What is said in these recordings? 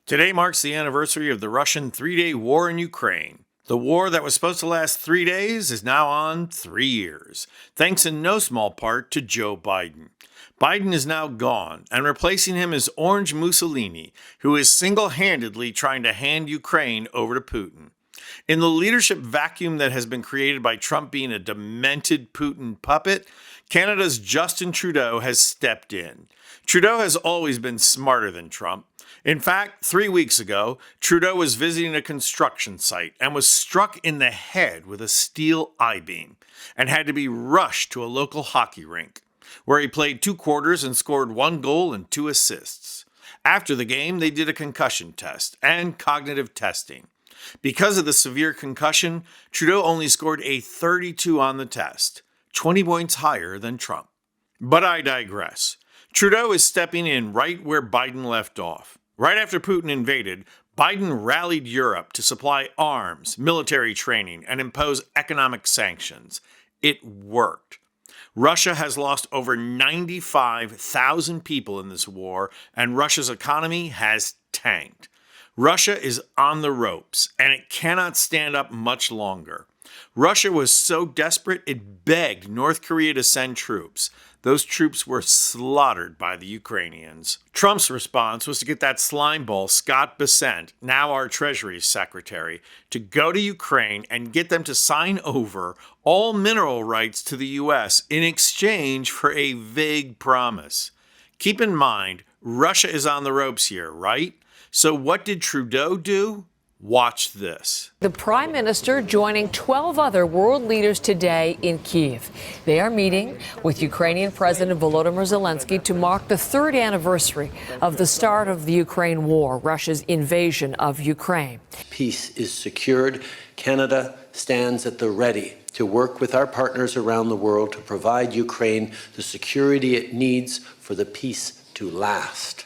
Today marks the anniversary of the Russian three-day war in Ukraine. The war that was supposed to last 3 days is now on 3 years, thanks in no small part to Joe Biden. Biden is now gone, and replacing him is Orange Mussolini, who is single-handedly trying to hand Ukraine over to Putin. In the leadership vacuum that has been created by Trump being a demented Putin puppet, Canada's Justin Trudeau has stepped in. Trudeau has always been smarter than Trump. In fact, 3 weeks ago, Trudeau was visiting a construction site and was struck in the head with a steel I-beam and had to be rushed to a local hockey rink, where he played 2 quarters and scored 1 goal and 2 assists. After the game, they did a concussion test and cognitive testing. Because of the severe concussion, Trudeau only scored a 32 on the test, 20 points higher than Trump. But I digress. Trudeau is stepping in right where Biden left off. Right after Putin invaded, Biden rallied Europe to supply arms, military training, and impose economic sanctions. It worked. Russia has lost over 95,000 people in this war, and Russia's economy has tanked. Russia is on the ropes, and it cannot stand up much longer. Russia was so desperate it begged North Korea to send troops. Those troops were slaughtered by the Ukrainians. Trump's response was to get that slimeball Scott Bessent, now our Treasury Secretary, to go to Ukraine and get them to sign over all mineral rights to the U.S. in exchange for a vague promise. Keep in mind, Russia is on the ropes here, right? So what did Trudeau do? Watch this. The Prime Minister joining 12 other world leaders today in Kyiv. They are meeting with Ukrainian President Volodymyr Zelensky to mark the 3rd anniversary of the start of the Ukraine war, Russia's invasion of Ukraine. Peace is secured. Canada stands at the ready to work with our partners around the world to provide Ukraine the security it needs for the peace to last.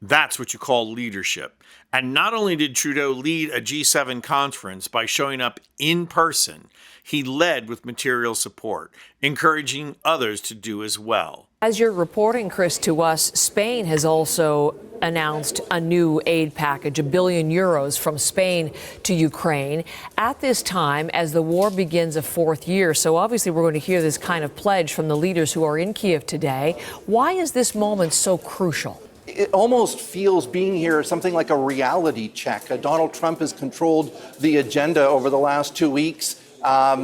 That's what you call leadership. And not only did Trudeau lead a G7 conference by showing up in person, he led with material support, encouraging others to do as well. As you're reporting, Chris, to us, Spain has also announced a new aid package, €1 billion from Spain to Ukraine at this time as the war begins a 4th year. So obviously we're going to hear this kind of pledge from the leaders who are in Kyiv today. Why is this moment so crucial? It almost feels, being here, something like a reality check. Donald Trump has controlled the agenda over the last 2 weeks,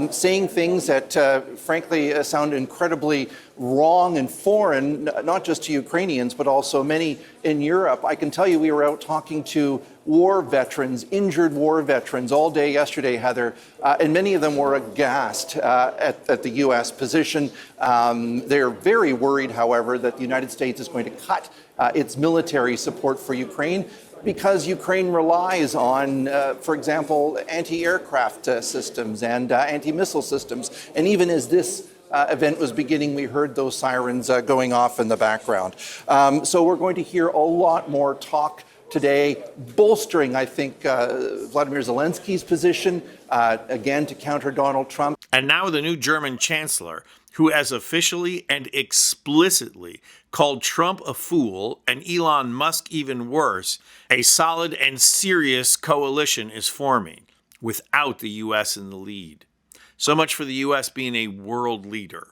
saying things that, frankly, sound incredibly wrong and foreign, not just to Ukrainians, but also many in Europe. I can tell you we were out talking to war veterans, injured war veterans, all day yesterday, Heather, and many of them were aghast at the U.S. position. They're very worried, however, that the United States is going to cut its military support for Ukraine because Ukraine relies on, for example, anti-aircraft systems and anti-missile systems. And even as this event was beginning, we heard those sirens going off in the background. So we're going to hear a lot more talk today, bolstering, I think, Vladimir Zelensky's position, again, to counter Donald Trump. And now the new German chancellor, who has officially and explicitly called Trump a fool and Elon Musk even worse, a solid and serious coalition is forming without the U.S. in the lead. So much for the U.S. being a world leader.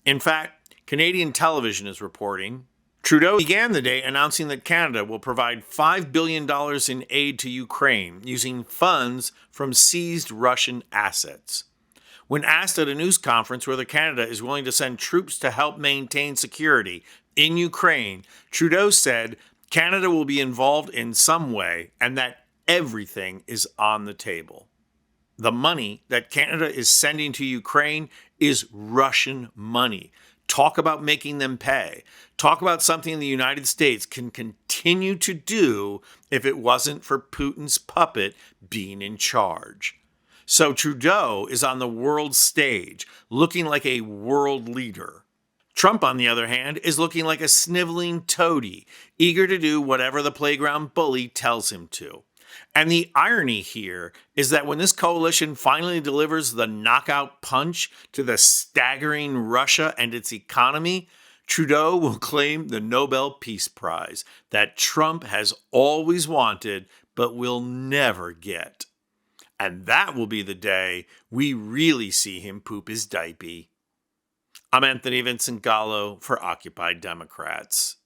In fact, Canadian television is reporting Trudeau began the day announcing that Canada will provide $5 billion in aid to Ukraine using funds from seized Russian assets. When asked at a news conference whether Canada is willing to send troops to help maintain security in Ukraine, Trudeau said Canada will be involved in some way and that everything is on the table. The money that Canada is sending to Ukraine is Russian money. Talk about making them pay. Talk about something the United States can continue to do if it wasn't for Putin's puppet being in charge. So Trudeau is on the world stage, looking like a world leader. Trump, on the other hand, is looking like a sniveling toady, eager to do whatever the playground bully tells him to. And the irony here is that when this coalition finally delivers the knockout punch to the staggering Russia and its economy, Trudeau will claim the Nobel Peace Prize that Trump has always wanted but will never get. And that will be the day we really see him poop his diaper. I'm Anthony Vincent Gallo for Occupied Democrats.